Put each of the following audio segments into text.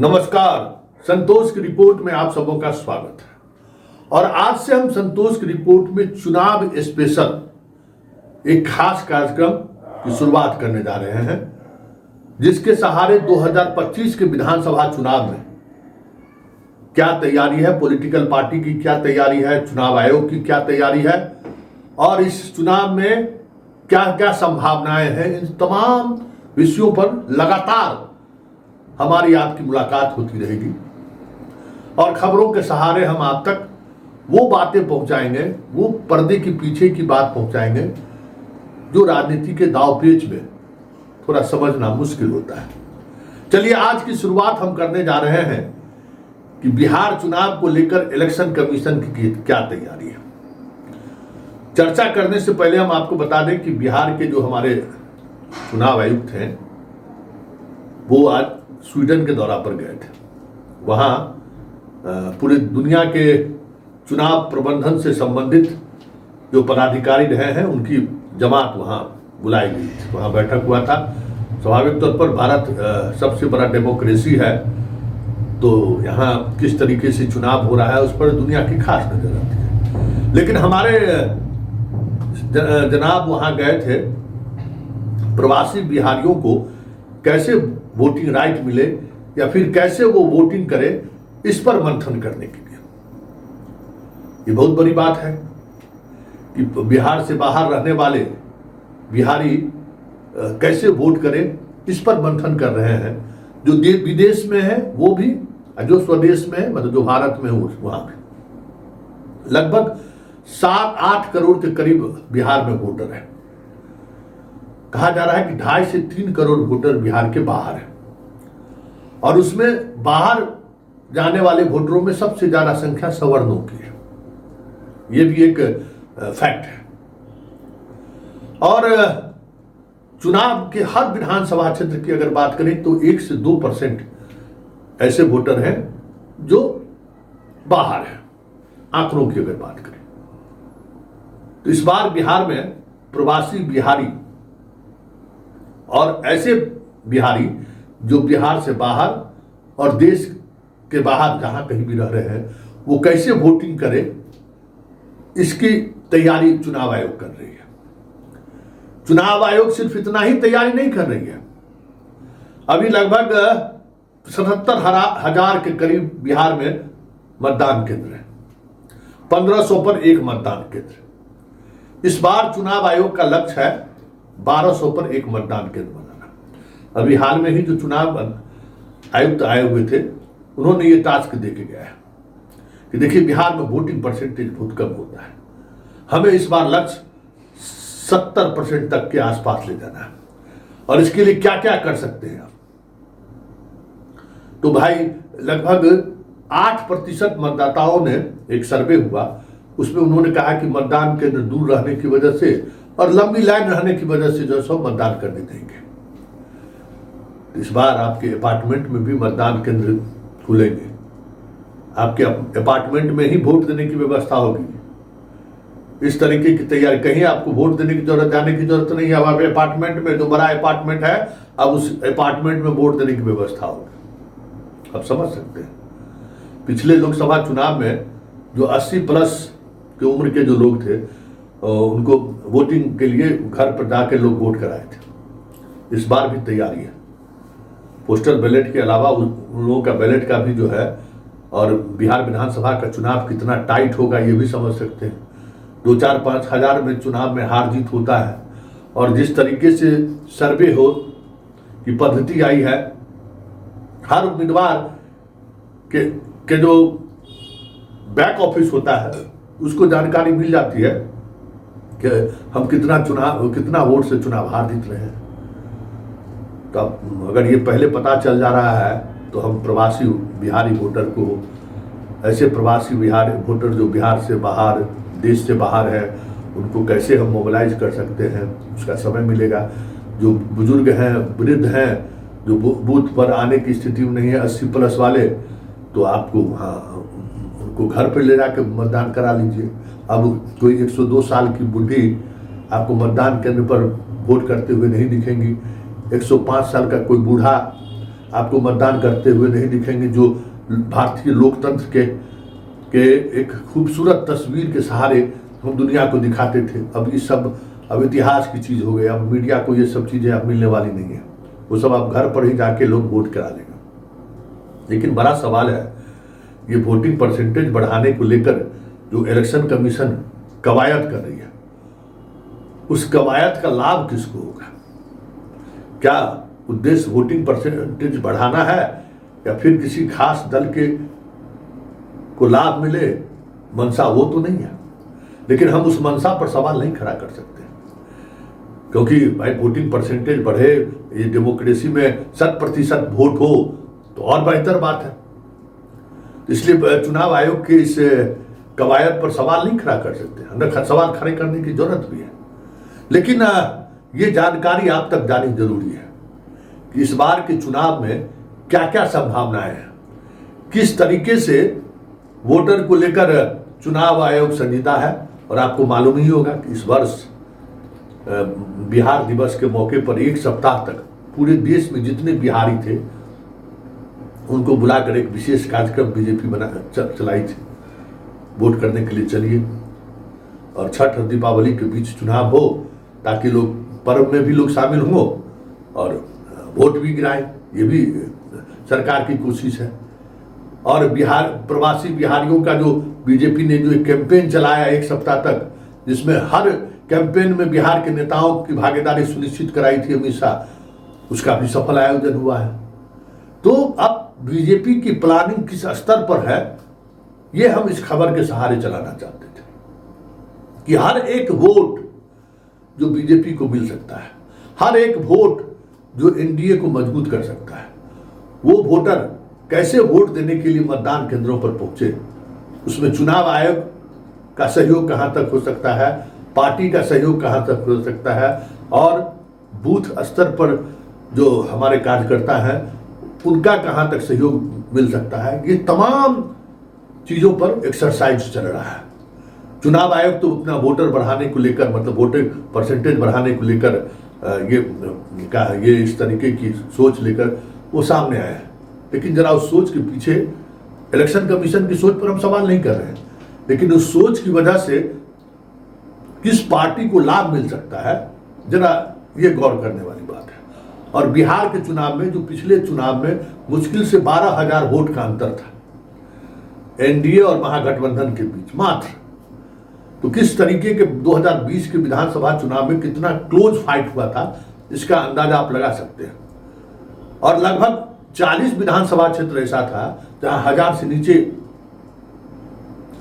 नमस्कार। संतोष की रिपोर्ट में आप सबों का स्वागत है। और आज से हम संतोष की रिपोर्ट में चुनाव स्पेशल एक खास कार्यक्रम की शुरुआत करने जा रहे हैं, जिसके सहारे 2025 के विधानसभा चुनाव में क्या तैयारी है, पॉलिटिकल पार्टी की क्या तैयारी है, चुनाव आयोग की क्या तैयारी है और इस चुनाव में क्या क्या संभावनाएं हैं, इन तमाम विषयों पर लगातार हमारी आपकी मुलाकात होती रहेगी। और खबरों के सहारे हम आप तक वो बातें पहुंचाएंगे, वो पर्दे के पीछे की बात पहुंचाएंगे जो राजनीति के दांवपेच में थोड़ा समझना मुश्किल होता है। चलिए आज की शुरुआत हम करने जा रहे हैं कि बिहार चुनाव को लेकर इलेक्शन कमीशन की क्या तैयारी है। चर्चा करने से पहले हम आपको बता दें कि बिहार के जो हमारे चुनाव आयुक्त हैं वो आज स्वीडन के दौरा पर गए थे। वहाँ पूरी दुनिया के चुनाव प्रबंधन से संबंधित जो पदाधिकारी रहे हैं उनकी जमात वहाँ बुलाई गई थी। वहाँ बैठक हुआ था। स्वाभाविक तौर पर भारत सबसे बड़ा डेमोक्रेसी है, तो यहाँ किस तरीके से चुनाव हो रहा है उस पर दुनिया की खास नजर आती है। लेकिन हमारे जनाब वहाँ गए थे प्रवासी बिहारियों को कैसे वोटिंग राइट मिले या फिर कैसे वो वोटिंग करे, इस पर मंथन करने के लिए। ये बहुत बड़ी बात है कि बिहार से बाहर रहने वाले बिहारी कैसे वोट करें, इस पर मंथन कर रहे हैं। जो विदेश में है वो भी, जो स्वदेश में है, मतलब जो भारत में हो वहां भी लगभग 7-8 करोड़ के करीब बिहार में वोटर है। कहा जा रहा है कि 2.5 से 3 करोड़ वोटर बिहार के बाहर है और उसमें बाहर जाने वाले वोटरों में सबसे ज्यादा संख्या सवर्णों की है। यह भी एक फैक्ट है। और चुनाव के हर विधानसभा क्षेत्र की अगर बात करें तो 1 से 2% ऐसे वोटर हैं जो बाहर हैं, आंकड़ों की अगर बात करें तो। इस बार बिहार में प्रवासी बिहारी और ऐसे बिहारी जो बिहार से बाहर और देश के बाहर जहां कहीं भी रह रहे हैं वो कैसे वोटिंग करे, इसकी तैयारी चुनाव आयोग कर रही है। चुनाव आयोग सिर्फ इतना ही तैयारी नहीं कर रही है। अभी लगभग 77,000 के करीब बिहार में मतदान केंद्र है। 1500 पर एक मतदान केंद्र। इस बार चुनाव आयोग का लक्ष्य है 1200 पर एक मतदान केंद्र बनाना। अभी हाल में ही जो चुनाव आयुक्त आए हुए थे उन्होंने ये टास्क दे के गया है कि देखिए बिहार में वोटिंग परसेंटेज बहुत कम होता है, हमें इस बार लक्ष्य 70% तक के आसपास ले जाना है और इसके लिए क्या क्या कर सकते हैं आप। तो भाई लगभग 8% मतदाताओं ने, एक सर्वे हुआ उसमें उन्होंने कहा कि मतदान केंद्र दूर रहने की वजह से और लंबी लाइन रहने की वजह से जो सो मतदान करने देंगे। इस बार आपके अपार्टमेंट में भी मतदान केंद्र खुलेंगे। आपके अपार्टमेंट में ही वोट देने की व्यवस्था होगी। इस तरीके की तैयारी, कहीं आपको वोट देने की जरूरत, जाने की जरूरत नहीं है। अब आप अपार्टमेंट में, जो बड़ा अपार्टमेंट है, अब उस अपार्टमेंट में वोट देने की व्यवस्था होगी। आप समझ सकते हैं पिछले लोकसभा चुनाव में जो 80+ की उम्र के जो लोग थे उनको वोटिंग के लिए घर पर जाकर लोग वोट कराए थे। इस बार भी तैयारी है। पोस्टल बैलेट के अलावा उन लोगों का बैलेट का भी जो है, और बिहार विधानसभा का चुनाव कितना टाइट होगा ये भी समझ सकते हैं। 2-4-5 हजार में चुनाव में हार जीत होता है और जिस तरीके से सर्वे हो की पद्धति आई है, हर उम्मीदवार के जो बैक ऑफिस होता है उसको जानकारी मिल जाती है कि हम कितना वोट से चुनाव हार जीत रहे हैं। तो अब अगर ये पहले पता चल जा रहा है तो हम प्रवासी बिहारी वोटर को, ऐसे प्रवासी बिहारी वोटर जो बिहार से बाहर, देश से बाहर है, उनको कैसे हम मोबिलाइज कर सकते हैं, उसका समय मिलेगा। जो बुजुर्ग हैं, वृद्ध हैं, जो बूथ पर आने की स्थिति में नहीं है, 80+ वाले, तो आपको उनको घर पर ले जाकर मतदान करा लीजिए। अब कोई 102 साल की बुढ़ी आपको मतदान केंद्र पर वोट करते हुए नहीं दिखेंगी। 105 साल का कोई बूढ़ा आपको मतदान करते हुए नहीं दिखेंगे, जो भारतीय लोकतंत्र के एक खूबसूरत तस्वीर के सहारे हम दुनिया को दिखाते थे। अब ये सब अब इतिहास की चीज़ हो गई। अब मीडिया को ये सब चीज़ें अब मिलने वाली नहीं है, वो सब अब घर पर ही जाके लोग वोट करा लेंगे। लेकिन बड़ा सवाल है, ये वोटिंग परसेंटेज बढ़ाने को लेकर जो इलेक्शन कमीशन कवायद कर रही है, उस कवायद का लाभ किसको होगा? क्या उद्देश्य वोटिंग परसेंटेज बढ़ाना है या फिर किसी खास दल को लाभ मिले? मंशा वो तो नहीं है, लेकिन हम उस मंशा पर सवाल नहीं खड़ा कर सकते, क्योंकि भाई वोटिंग परसेंटेज बढ़े, ये डेमोक्रेसी में 100% वोट हो तो और बेहतर बात है। इसलिए चुनाव आयोग के इस कवायद पर सवाल नहीं खड़ा कर सकते, हमें सवाल खड़े करने की जरूरत भी है। लेकिन ये जानकारी आप तक जानी जरूरी है कि इस बार के चुनाव में क्या क्या संभावनाएं हैं, किस तरीके से वोटर को लेकर चुनाव आयोग संजीदा है। और आपको मालूम ही होगा कि इस वर्ष बिहार दिवस के मौके पर एक सप्ताह तक पूरे देश में जितने बिहारी थे उनको बुलाकर एक विशेष कार्यक्रम बीजेपी चलाई थी, वोट करने के लिए चलिए। और छठ और दीपावली के बीच चुनाव हो ताकि लोग पर्व में भी लोग शामिल हों और वोट भी गिराएं, ये भी सरकार की कोशिश है। और बिहार प्रवासी बिहारियों का जो बीजेपी ने जो एक कैंपेन चलाया एक सप्ताह तक, जिसमें हर कैंपेन में बिहार के नेताओं की भागीदारी सुनिश्चित कराई थी अमित शाह, उसका भी सफल आयोजन हुआ है। तो अब बीजेपी की प्लानिंग किस स्तर पर है, ये हम इस खबर के सहारे चलाना चाहते थे कि हर एक वोट जो बीजेपी को मिल सकता है, हर एक वोट जो एनडीए को मजबूत कर सकता है, वो वोटर कैसे वोट देने के लिए मतदान केंद्रों पर पहुंचे, उसमें चुनाव आयोग का सहयोग कहां तक हो सकता है, पार्टी का सहयोग कहां तक हो सकता है, और बूथ स्तर पर जो हमारे कार्यकर्ता हैं उनका कहां तक सहयोग मिल सकता है, ये तमाम चीजों पर एक्सरसाइज चल रहा है। चुनाव आयोग तो अपना वोटर बढ़ाने को लेकर, मतलब वोटर परसेंटेज बढ़ाने को लेकर ये इस तरीके की सोच लेकर वो सामने आया है। लेकिन जरा उस सोच के पीछे इलेक्शन कमीशन की सोच पर हम सवाल नहीं कर रहे हैं, लेकिन उस सोच की वजह से किस पार्टी को लाभ मिल सकता है, जरा ये गौर करने वाली बात है। और बिहार के चुनाव में, जो पिछले चुनाव में मुश्किल से 12,000 वोट का अंतर था एनडीए और महागठबंधन के बीच मात्र, तो किस तरीके के 2020 के विधानसभा चुनाव में कितना क्लोज फाइट हुआ था, इसका अंदाजा आप लगा सकते हैं। और लगभग 40 विधानसभा क्षेत्र ऐसा था जहां 1000 से नीचे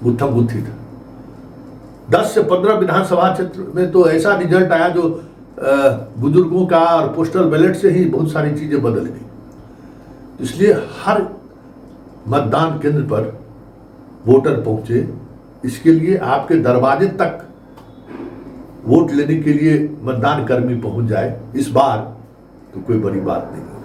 गुत्थम गुत्थी था। 10 से 15 विधानसभा क्षेत्र में तो ऐसा रिजल्ट आया जो बुजुर्गों का और पोस्टल बैलेट से ही बहुत सारी चीजें बदल गई। इसलिए हर मतदान केंद्र पर वोटर पहुंचे, इसके लिए आपके दरवाजे तक वोट लेने के लिए मतदान कर्मी पहुंच जाए, इस बार तो कोई बड़ी बात नहीं है।